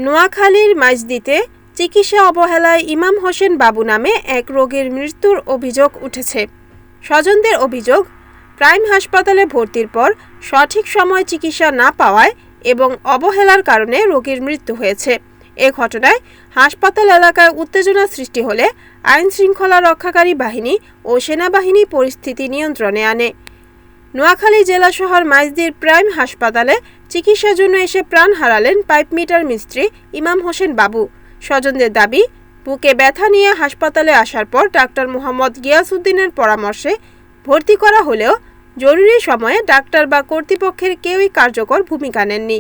নোয়াখালীর মাইজদীতে চিকিৎসা অবহেলায় ইমাম হোসেন বাবু নামে এক রোগীর মৃত্যুর অভিযোগ উঠেছে। স্বজনদের অভিযোগ, প্রাইম হাসপাতালে ভর্তির পর সঠিক সময় চিকিৎসা না পাওয়ায় এবং অবহেলার কারণে রোগীর মৃত্যু হয়েছে। এ ঘটনায় হাসপাতাল এলাকায় উত্তেজনা সৃষ্টি হলে আইনশৃঙ্খলা রক্ষাকারী বাহিনী ও সেনাবাহিনী পরিস্থিতি নিয়ন্ত্রণে আনে। নোয়াখালী জেলা শহর মাইজদীর প্রাইম হাসপাতালে চিকিৎসার জন্য এসে প্রাণ হারালেন পাইপ মিটার মিস্ত্রি ইমাম হোসেন বাবু। স্বজনদের দাবি, বুকে ব্যথা নিয়ে হাসপাতালে আসার পর ডাক্তার মোহাম্মদ গিয়াসউদ্দিনের পরামর্শে ভর্তি করা হলেও জরুরি সময়ে ডাক্তার বা কর্তৃপক্ষের কেউই কার্যকর ভূমিকা নেননি।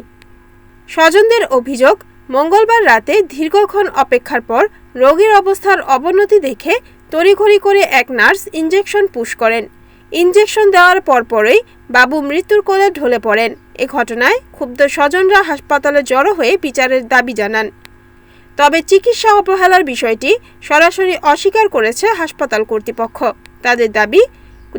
স্বজনদের অভিযোগ, মঙ্গলবার রাতে দীর্ঘক্ষণ অপেক্ষার পর রোগীর অবস্থার অবনতি দেখে তড়িঘড়ি করে এক নার্স ইনজেকশন পুশ করেন। ইনজেকশন দেওয়ার পরপরই বাবু মৃত্যুর কোলে ঢলে পড়েন। এ ঘটনায় ক্ষুব্ধ স্বজনরা হাসপাতালে জড়ো হয়ে বিচারের দাবি জানান। তবে চিকিৎসা অবহেলার বিষয়টি সরাসরি অস্বীকার করেছে হাসপাতাল কর্তৃপক্ষ। তাদের দাবি,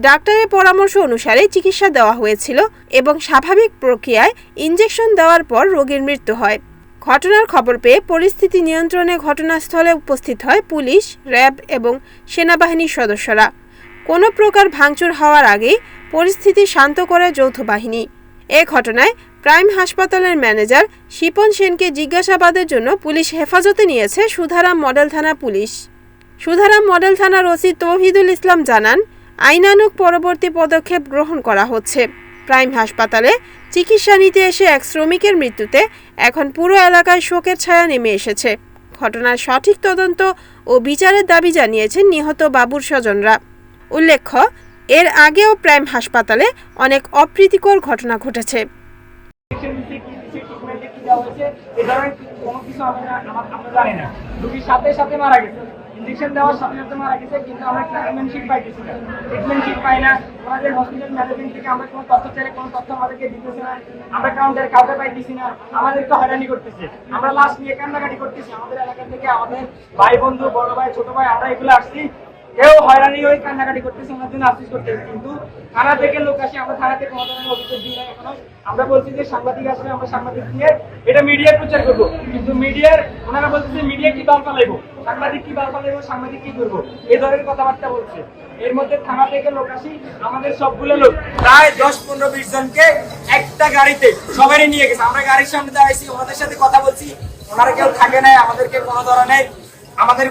ডাক্তারের পরামর্শ অনুসারে চিকিৎসা দেওয়া হয়েছিল এবং স্বাভাবিক প্রক্রিয়ায় ইনজেকশন দেওয়ার পর রোগীর মৃত্যু হয়। ঘটনার খবর পেয়ে পরিস্থিতি নিয়ন্ত্রণে ঘটনাস্থলে উপস্থিত হয় পুলিশ, র্যাব এবং সেনাবাহিনীর সদস্যরা। কোনো প্রকার ভাঙচুর হওয়ার আগেই পরিস্থিতি শান্ত করে যৌথ বাহিনী। এ ঘটনায় প্রাইম হাসপাতালের ম্যানেজার শিপন সেনকে জিজ্ঞাসাবাদের জন্য পুলিশ হেফাজতে নিয়েছে সুধারাম মডেল থানা পুলিশ। সুধারাম মডেল থানার ওসি তৌহিদুল ইসলাম জানান, আইনানুগ পরবর্তী পদক্ষেপ গ্রহণ করা হচ্ছে। প্রাইম হাসপাতালে চিকিৎসা নিতে এসে এক শ্রমিকের মৃত্যুতে এখন পুরো এলাকায় শোকের ছায়া নেমে এসেছে। ঘটনার সঠিক তদন্ত ও বিচারের দাবি জানিয়েছেন নিহত বাবুর স্বজনরা। উল্লেখ্য, এর আগেও প্রাইম হাসপাতালে অনেক অপ্রীতিকর ঘটনা ঘটেছে। ইনজেকশন দেওয়ার সাথে সাথে মারা গেছে, কিন্তু আমরা ট্রিটমেন্ট পাইতেছি না, ট্রিটমেন্ট পাই না। আমাদের হসপিটাল ম্যানেজমেন্ট থেকে আমরা কোনো তথ্য চাইলে কোনো তথ্য আমাদেরকে দিতেছে না। আমরা কাউন্টারে কাউকে পাইতেছি না, আমাদেরকে হয়রানি করতেছে। আমরা লাস্ট নিয়ে কান্নাকাটি করতেছি। আমাদের এলাকা থেকে আমাদের ভাই বন্ধু, বড় ভাই, ছোট ভাই, আমরা এগুলো আসছি, কেউ হয়রানি হয়ে কান্নাকাটি করতেছে, ওনার জন্য আফসোস করতেছে। কিন্তু থানা থেকে লোক আসে, আমরা থানা থেকে কোনো ধরনের অভিযোগ দিই না এখনো। আমরা বলছি যে সাংবাদিক আসলে আমরা সাংবাদিক দিয়ে এটা মিডিয়ার প্রচার করবো, কিন্তু মিডিয়ার ওনারা বলতেছে মিডিয়া কি দল পালাইবো, সাংবাদিক কি দল পালাইবো, সাংবাদিক কি করবো, এই ধরনের কথাবার্তা বলছে। এর মধ্যে থানা থেকে লোক আসি, আমাদের সবগুলো লোক প্রায় 10-15-20 জনকে একটা গাড়িতে সবারই নিয়ে গেছে। আমরা গাড়ির সামনে দাঁড়াইছি, ওনাদের সাথে কথা বলছি, ওনারা কেউ থাকে নাই, আমাদের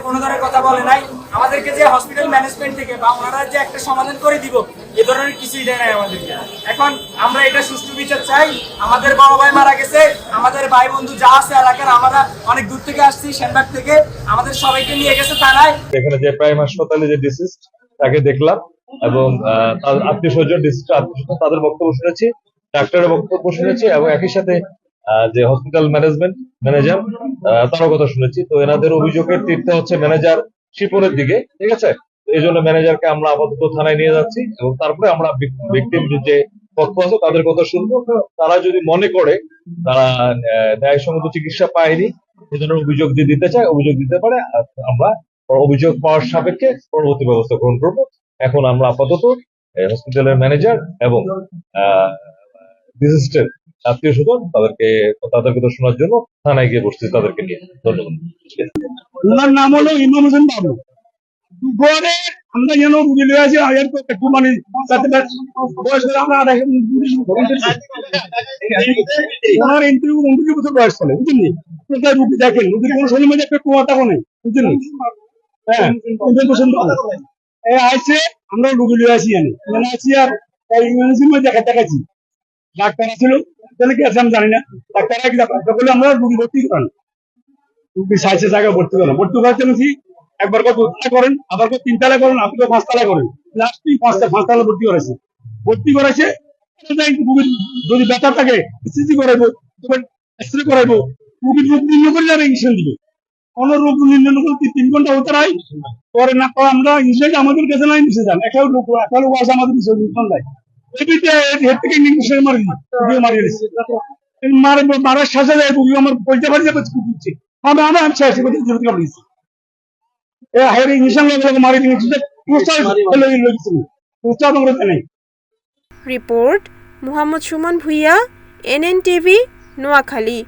কোনো ধরনের কথা বলে নাই। আমাদেরকে যে হসপিটাল ম্যানেজমেন্ট থেকে বা ওনারা যে একটা সমাধান করে দিব, এ ধরনের কিছুই দেয় নাই আমাদেরকে। এখন আমরা এটা সুষ্ঠু বিচার চাই। আমাদের বড় ভাই মারা গেছে, আমাদের ভাই বন্ধু যা আছে এলাকার, আমরা অনেক দূর থেকে আসছি, সেনবাগ থেকে, আমাদের সবাইকে নিয়ে গেছে থানায়। এখানে যে প্রাইম হাসপাতালে যে ডিসিস্ট তাকে দেখলাম এবং আত্মীয় স্বজন তাদের বক্তব্য শুনেছি, ডাক্তারের বক্তব্য শুনেছি এবং একই সাথে যে হসপিটাল ম্যানেজার তারও কথা শুনেছি। তো এনাদের অভিযোগের তীরটা হচ্ছে ম্যানেজার শিপনের দিকে, ঠিক আছে। এই জন্য ম্যানেজারকে আমরা আপাতত থানায় নিয়ে যাচ্ছি এবং তারপরে আমরা ভিকটিম যে পক্ষ আছে তাদের কথা শুনবো। তারা যদি মনে করে তারা ন্যায়সঙ্গত চিকিৎসা পায়নি, এই ধরনের অভিযোগ দিয়ে দিতে চায়, অভিযোগ দিতে পারে। আমরা অভিযোগ পাওয়ার সাপেক্ষে পরবর্তী ব্যবস্থা গ্রহণ করবো। এখন আমরা আপাতত হসপিটালের ম্যানেজার এবং ডিসিস্টের আত্মীয় স্বজন তাদের কথা শোনার জন্য থানায় গিয়ে বসছি তাদেরকে নিয়ে। ধন্যবাদ। ওনার নাম হলো ইমাম হোসেন বাবু। দুপুরে আমরা যেন রুগী নিয়ে আসি, একটু মানে ওনার 29 বছর বয়স চলে, বুঝলেন। রুগী দেখেন, রুগীর কোনো শরীর মধ্যে একটা কুয়া টাকা নেই, বুঝলেন। হ্যাঁ, আসছে, আমরা রুগী নিয়ে আসি, আসি আর দেখাচ্ছি। ডাক্তার ছিল কি আছে আমি জানি না, ডাক্তার বলে আমরা রুগী ভর্তি করেন, রুগী সাইজে জায়গায় ভর্তি করেন। ভর্তি করাতে একবার কত করেন, আবার 3 তলা করেন, আপনি 5 তলা করেন, লাস্ট 5 তলা ভর্তি করেছে। যদি ব্যথা থাকে সিটি করাইবো, এক্সরে করাইবো, রুগীর রোগ নির্ণয় করে যাবে, ইনজেকশন দিবে। কোন রোগ নির্ণয় করতে 3 ঘন্টা হতে হয় পরে না, আমরা ইনজেকশন আমাদের কাছে নাই, নিচে যান একটা লোক আছে আমাদের ইনজেকশন দেয়, মারার সাথে আমার বলতে পারি দিচ্ছে, report Mohammad Suman Bhuiyan, NN TV, Noakhali.